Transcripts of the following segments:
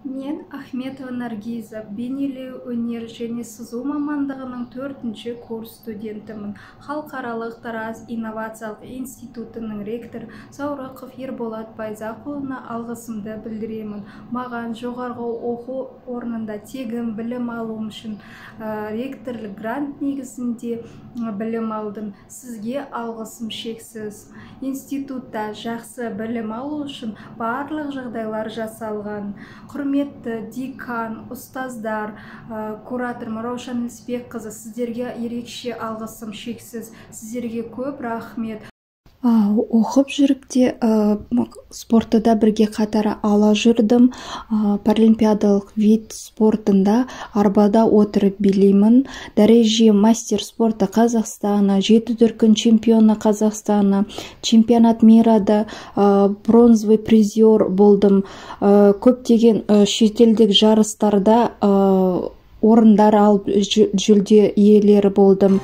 Мен Ахметова Наргиза, бейнелеу өнер және сызу мамандығының 4-ші курс студентімін. Халықаралық Тараз инновациялық институтының ректор Саурықов Ерболат Байзақұлына алғысымды білдіремін. Маған жоғарғы оқу орнында тегін білім алуым үшін ректорлық грант негізінде білім алдым. Сізге алғысым шексіз. Институтта жақсы білім алу үшін барлық жағдайлар жасалған. Құрметті декан, ұстаздар, куратор Раушан Ілісбекқызы, сіздерге ерекше алғысым шексіз. Сіздерге көп рахмет. Оқып жүріп те спортты да бірге қатар ала жүрдім. Паралимпиадалық вид спортында арбада отырып билеймін. Дәреже мастер спорта Қазақстана, 7 дүркін чемпионы Қазақстана, чемпионат мирада бронзовый призер болдым. Көптеген шетелдік жарыстарда орындар алып жүлде иелері болдым.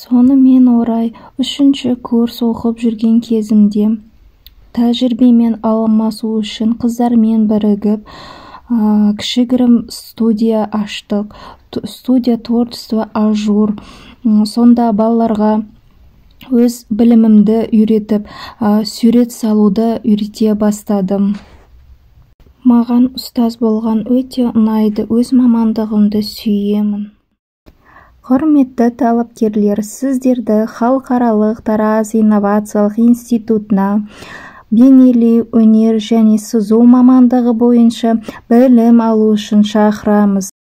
Сонымен орай 3-ші курс оқып жүрген кезімде тәжірибемен алмасу үшін қыздармен бірігіп кішігірім студия аштық. Студия творчество ажур. Сонда балаларға өз білімімді үйретіп, сурет салуды үйрете бастадым. Маған ұстаз болған өте ұнайды, өз мамандығымды сүйемін. Құрметті талапкерлер, сіздерді халықаралық Тараз инновациялық институтына бейнелеу өнер және сызу мамандығы бойынша білім алу үшін шақырамыз.